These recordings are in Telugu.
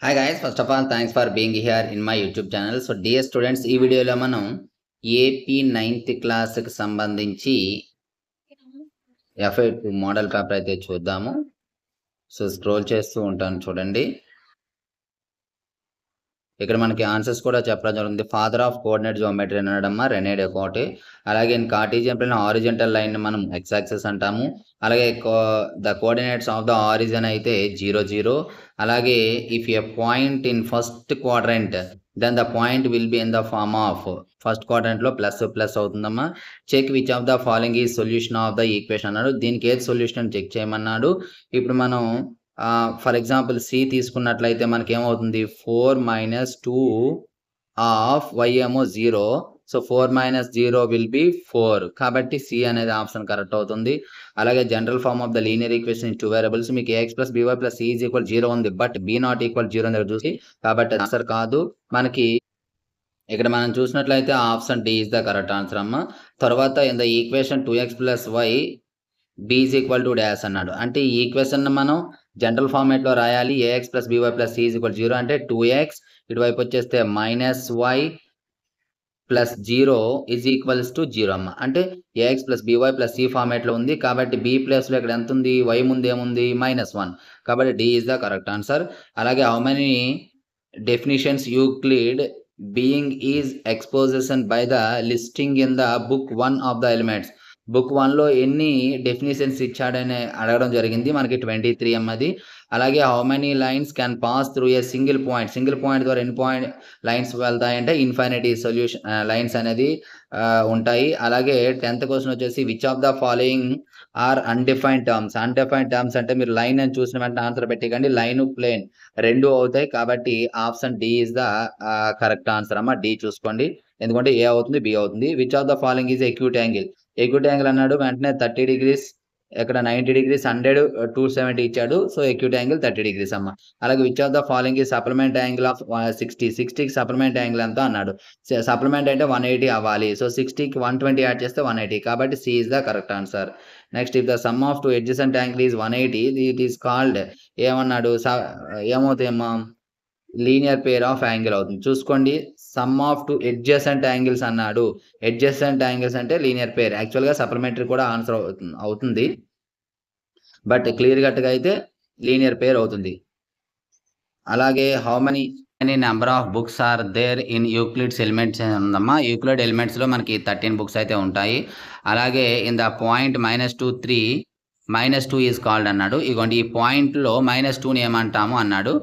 Hi guys, first of all, thanks for being here in my YouTube channel. So, dear students, ఈ వీడియోలో మనం ఏపీ 9th క్లాస్కి సంబంధించి F8 మోడల్ పేపర్ అయితే చూద్దాము. సో, స్క్రోల్ చేస్తూ ఉంటాను చూడండి. ఇక్కడ మనకి ఆన్సర్స్ కూడా చెప్పడం జరుగుతుంది. ఫాదర్ ఆఫ్ కోఆర్డినేట్ జియోమెట్రీ అనడమ్మా రెనే డెకార్ట్. అలాగే కార్టీజియన్ ప్లేన్ హారిజాంటల్ లైన్ మనం ఎక్స్ యాక్సిస్ అంటాము. అలాగే the coordinates of the origin అయితే 0 0. అలాగే if a point in first quadrant then the point will be in the form of first క్వాడ్రంట్లో ప్లస్ అవుతుందమ్మా. Check which of the following is solution of the equation అన్నాడు. దీనికి ఏది సొల్యూషన్ చెక్ చేయమన్నాడు. ఇప్పుడు మనం ఫర్ ఎగ్జాంపుల్ సి తీసుకున్నట్లయితే మనకి ఏమవుతుంది 4 - 2 ఆఫ్ y ఏమో 0. So 4 - 0 will be 4. కాబట్టి సి అనేది ఆప్షన్ కరెక్ట్ అవుతుంది. అలాగే general form of the linear equation in 2 variables మీకు ax + by + c = 0 ఉంది. బట్ b ≠ 0 దగ్గర చూసి కాబట్టి ఆన్సర్ కాదు. మనకి ఇక్కడ మనం చూసినట్లయితే option D is the correct answer అమ్మ. తర్వాత in the equation 2x + y b = dash అన్నాడు. అంటే ఈ ఈక్వేషన్ మనం జనరల్ ఫార్మేట్లో రాయాలి. ax + by + c = 0 అంటే 2x ఇటువైపు వచ్చేస్తే -y + 0 = 0 అమ్మ. అంటే ax + by + c ఫార్మేట్లో ఉంది. కాబట్టి b ప్లేస్లో ఇక్కడ ఎంత ఉంది, y ముందు ఏముంది -1. కాబట్టి D is the correct answer. అలాగే how many definitions Euclid being his exposition by the listing in the book 1 of the elements. Book 1లో ఎన్ని డెఫినిషన్స్ ఇచ్చాడని అడగడం జరిగింది. మనకి 23 అమ్మది. అలాగే how many lines can pass through a single point ద్వారా ఎన్ని లైన్స్ వెళ్తాయంటే ఇన్ఫైనిటీ సొల్యూషన్ లైన్స్ అనేది ఉంటాయి. అలాగే 10th క్వశ్చన్ వచ్చేసి which of the following are undefined terms అంటే మీరు లైన్ అని చూసిన వెంటనే ఆన్సర్ పెట్టకండి. లైన్ ప్లేన్ రెండు అవుతాయి. కాబట్టి option D is the correct answer అమ్మ. డి చూసుకోండి, ఎందుకంటే ఏ అవుతుంది బి అవుతుంది. Which of the following is acute angle అన్నాడు. వెంటనే 30 degrees ఇక్కడ 90 degrees 100 270 ఇచ్చాడు. సో ఎక్యూట్ యాంగిల్ 30 degrees అమ్మ. అలాగే which of the following is supplement angle of 60కి సప్లిమెంట్ యాంగిల్ ఎంత అన్నాడు. సప్లిమెంట్ అంటే 180 అవ్వాలి. సో 60కి 120 యాడ్ చేస్తే 180. కాబట్టి C is the correct answer. Next if the sum of 2 adjacent angle is 180 it is called ఏమన్నాడు, ఏమవుతాయమ్మా లీనియర్ పేర్ ఆఫ్ యాంగిల్ అవుతుంది. చూసుకోండి, సమ్ ఆఫ్ 2 adjacent యాంగిల్స్ అన్నాడు. adjacent యాంగిల్స్ అంటే లీనియర్ పేర్. యాక్చువల్గా సప్లిమెంటరీ కూడా ఆన్సర్ అవుతుంది, బట్ క్లియర్ కట్గా అయితే లీనియర్ పేర్ అవుతుంది. అలాగే how many number of books are there in Euclid's elements ఉందమ్మా. యూక్లిడ్ ఎలిమెంట్స్లో మనకి 13 బుక్స్ అయితే ఉంటాయి. అలాగే in the point -2 3 -2 is called అన్నాడు. ఇగోండి ఈ పాయింట్లో -2ని ఏమంటాము అన్నాడు.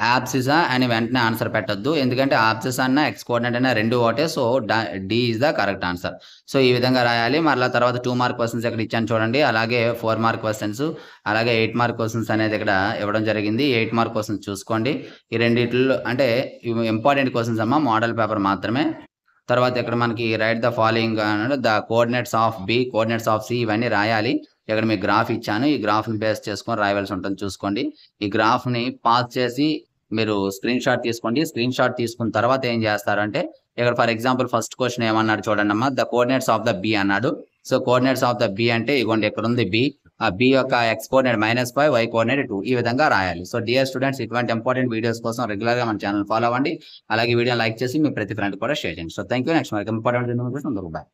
యాబ్సిసా అని వెంటనే ఆన్సర్ పెట్టద్దు, ఎందుకంటే యాబ్సిస్ అన్న ఎక్స్ కోఆర్డినేట్ అన్న రెండు ఒకటే. So D is the correct answer. So ఈ విధంగా రాయాలి. మరలా తర్వాత 2 మార్క్ క్వశ్చన్స్ ఇక్కడ ఇచ్చాను చూడండి. అలాగే 4 మార్క్ క్వశ్చన్స్, అలాగే 8 మార్క్ క్వశ్చన్స్ అనేది ఇక్కడ ఇవ్వడం జరిగింది. 8 మార్క్ క్వశ్చన్స్ చూసుకోండి. ఈ రెండిట్లో అంటే ఇంపార్టెంట్ క్వశ్చన్స్ అమ్మ, మోడల్ పేపర్ మాత్రమే. తర్వాత ఇక్కడ మనకి రైట్ ద ఫాలోయింగ్ అన్నాడు. The coordinates of B, coordinates of C ఇవన్నీ రాయాలి. ఇక్కడ మీకు గ్రాఫ్ ఇచ్చాను. ఈ గ్రాఫ్ని బేస్ చేసుకొని రాయవలసి ఉంటుంది. చూసుకోండి, ఈ గ్రాఫ్ని పాస్ చేసి మీరు స్క్రీన్ షాట్ తీసుకోండి. స్క్రీన్ షాట్ తీసుకున్న తర్వాత ఏం చేస్తారంటే ఇక్కడ ఫర్ ఎగ్జాంపుల్ ఫస్ట్ క్వశ్చన్ ఏమన్నాడు చూడండి అమ్మా. The coordinates of the B అన్నాడు. So coordinates of the B అంటే ఇగోండి ఇక్కడ ఉంది బి. ఆ బి యొక్క ఎక్స్ కోఆర్డినేట్ -5, వై కోఆర్డినేట్ 2. ఈ విధంగా రాయాలి. సో డియర్ స్టూడెంట్స్, ఇటువంటి ఇంపార్టెంట్ వీడియోస్ కోసం రెగ్యులర్గా మన ఛానల్ ఫాలో అవ్వండి. అలాగే వీడియో లైక్ చేసి మీ ప్రతి ఫ్రెండ్ కూడా షేర్ చేయండి. So thank you. నెక్స్ట్ మనకి ఇంపార్టెంట్ బాయ్.